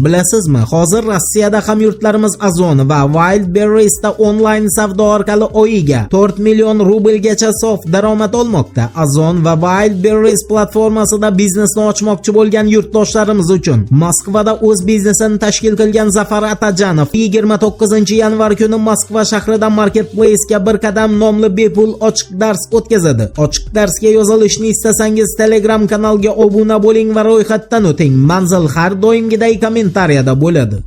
Bilasizmi, hozir Rossiyada hamyurtlarimiz Ozon va Wildberries'da onlayn savdo orqali oyiga 4 million rublgacha sof daromad olmoqda. Ozon va Wildberries platformasida biznesni ochmoqchi bo'lgan yurtdoshlarimiz uchun Moskvada o'z biznesini tashkil qilgan Zafar Atajanov 29-yanvar kuni Moskva shahrida Marketplace'ga bir qadam nomli bepul ochiq dars o'tkazadi. Ochiq darsga yozilishni istasangiz Telegram kanalga obuna bo'ling va ro'yxatdan o'ting. Manzil har doimgidek kommentariyada bo'ladi.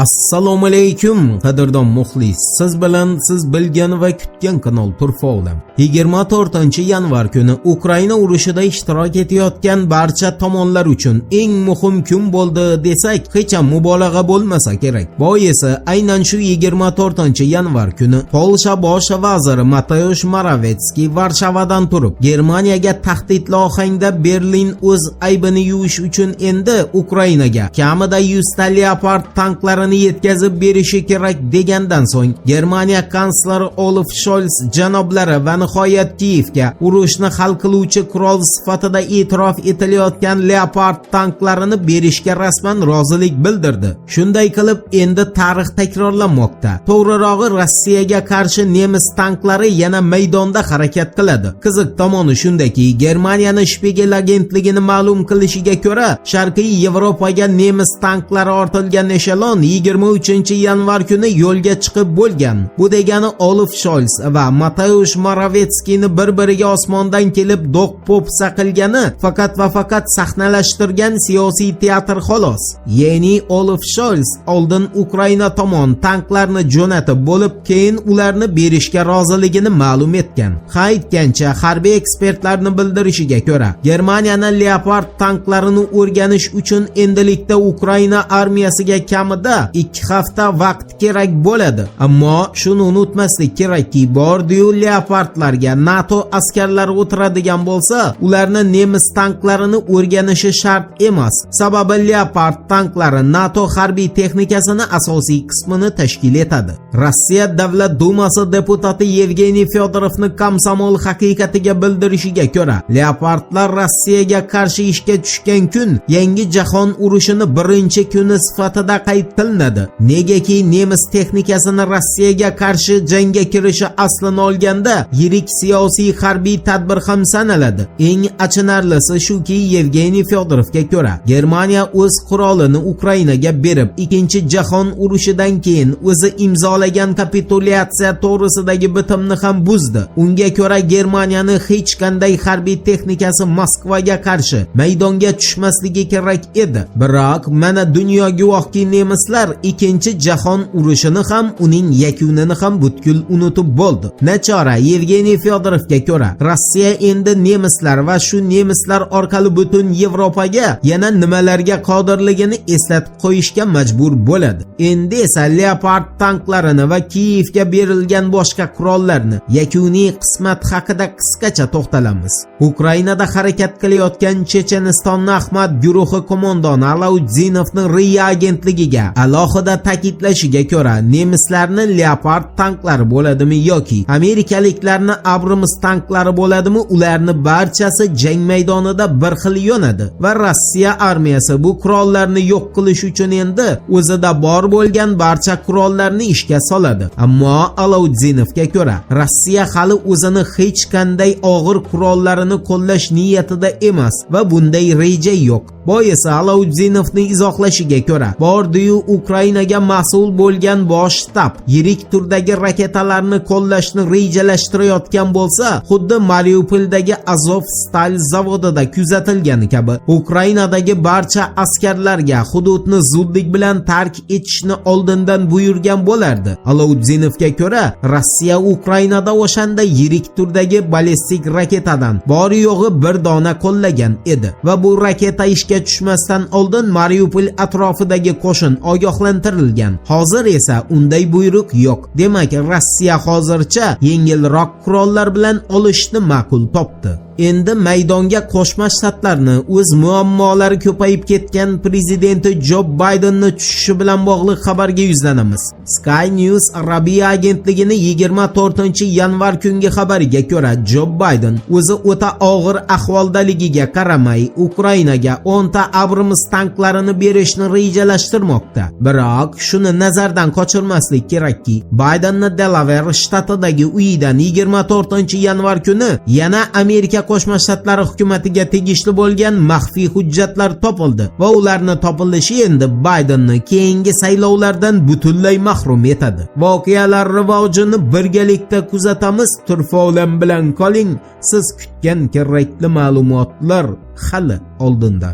Assalomu alaykum qadrdon muxlis. Siz bilan siz bilgan va kutgan kanal Turfolim. 24-yanvar kuni Ukraina urushida ishtirok etayotgan barcha tomonlar uchun eng muhim kun bo'ldi desak, hech ham mubolag'a bo'lmasa kerak. Boisi aynan shu 24-yanvar kuni Polsha bosh vaziri Mateusz Morawiecki Varshavadan turib Germaniyaga tahdidli ohangda Berlin o'z aybini yuvish uchun endi Ukrainaga kamida 100 ta Leopard tanklari yetkazib berishi kerak degandan so'ng Germaniya kansleri Olaf Scholz janoblari va nihoyat Kiyevga urushni hal qiluvchi qurol sifatida e'tirof etilayotgan Leopard tanklarini berishga rasman rozilik bildirdi. Shunday qilib endi tarix takrorlanmoqda. To'g'rirog'i Rossiyaga qarshi nemis tanklari yana maydonda harakat qiladi. Qiziq tomoni shundaki, Germaniyaning Spiegel agentligining ma'lum qilishiga ko'ra, Sharqiy Yevropaga nemis tanklari ortilgan eshelon 23-yanvar kuni yo'lga chiqib bo'lgan. Bu degani Olaf Scholz va Mateusz Morawiecki'ni bir-biriga osmondan kelib do'q-po'pisa qilgani faqat va faqat sahnalashtirgan siyosiy teatr xolos. Ya'ni Olaf Scholz oldin Ukraina tomon tanklarni jo'natib bo'lib, keyin ularni berishga roziligini ma'lum etgan. Aytgancha, harbiy ekspertlarning bildirishiga ko'ra, Germaniyaning Leopard tanklarini o'rganish uchun endilikda Ukraina armiyasiga kamida 2 hafta vaqt kerak bo'ladi. Ammo shuni unutmaslik kerakki, bordi-yu Leopardlarga NATO askarlari o'tiradigan bo'lsa, ularni nemis tanklarini o'rganishi shart emas. Sababi Leopard tanklari NATO harbiy texnikasining asosiy qismini tashkil etadi. Rossiya Davlat dumasi deputati Yevgeniy Fyodorovning Komsomol haqiqatiga bildirishiga ko'ra, Leopardlar Rossiyaga qarshi ishga tushgan kun yangi jahon urushini birinchi kuni sifatida qayd qilinadi. Negaki nemis texnikasini Rossiyaga qarshi jangga kirishi aslini olganda yirik siyosiy harbiy tadbir ham sanaladi. Eng achinarlisi shuki, Yevgeniy Fyodorovga ko'ra, Germaniya o'z qurolini Ukrainaga berib, ikkinchi jahon urushidan keyin o'zi imzolagan kapitulyatsiya to'g'risidagi bitimni ham buzdi. Unga ko'ra Germaniyaning hech qanday harbiy texnikasi Moskvaga qarshi maydonga tushmasligi kerak edi. Biroq mana dunyo guvohki, nemislar ikkinchi jahon urushini ham uning yakunini ham butkul unutib bo'ldi. Nachora, Yevgeniy Fyodorovga ko'ra, Rossiya endi nemislar va shu nemislar orqali butun Yevropaga yana nimalarga qodirligini eslatib qo'yishga majbur bo'ladi. Endi esa Leopard tanklarini va Kiyevga berilgan boshqa qurollarni yakuniy qismat haqida qisqacha to'xtalamiz. Ukrainada harakat qilayotgan Chechenistonning Ahmad guruhi qo'mondoni Alaudzinovning RIA agentligiga alohida ta'kidlashiga ko'ra, nemislarning Leopard tanklari bo'ladimi yoki amerikaliklarning Abrams tanklari bo'ladimi, ularni barchasi jang maydonida bir xil yonadi va Rossiya armiyasi bu qurollarni yo'q qilish uchun endi o'zida bor bo'lgan barcha qurollarni ishga soladi. Ammo Alaudzinovga ko'ra, Rossiya hali o'zini hech qanday og'ir qurollarini qo'llash niyatida emas va bunday reja yo'q. Boisi Alaudzinovning izohlashiga ko'ra, bordi-yu Ukrainaga mas'ul bo'lgan bosh shtab yirik turdagi raketalarni qo'llashni rejalashtirayotgan bo'lsa, xuddi Mariupoldagi Azovstal zavodida kuzatilgani kabi Ukrainadagi barcha askarlarga hududni zudlik bilan tark etishni oldindan buyurgan bo'lardi. Alaudzinovga ko'ra, Rossiya Ukrainada o'shanda yirik turdagi ballistik raketadan bori yo'g'i bir dona qo'llagan edi va bu raketa ishga tushmasdan oldin Mariupol atrofidagi qo'shin ogohlantirilgan. Hozir esa unday buyruq yo'q. Demak, Rossiya hozircha yengilroq qurollar bilan olishni ma'qul topdi. Endi maydonga Qo'shma Shtatlarni o'z muammolari ko'payib ketgan prezidenti Jo Baydenni tushishi bilan bog'liq xabarga yuzlanamiz. Sky News Arabiya agentligining 24-yanvar kungi xabariga ko'ra, Jo Bayden o'zi o'ta og'ir ahvoldaligiga qaramay Ukrainaga 10 ta Abrams tanklarini berishni rejalashtirmoqda. Biroq shuni nazardan qochirmaslik kerakki, Baydenni Delaware shtatidagi uyidan 24-yanvar kuni yana Amerika Qo'shma Shtatlari hukumatiga tegishli bo'lgan maxfiy hujjatlar topildi va ularni topilishi endi Baydenni keyingi saylovlardan butunlay mahrum etadi. Voqealar rivojini birgalikda kuzatamiz. Turfolam bilan qoling. Siz kutgan kerakli ma'lumotlar hali oldinda.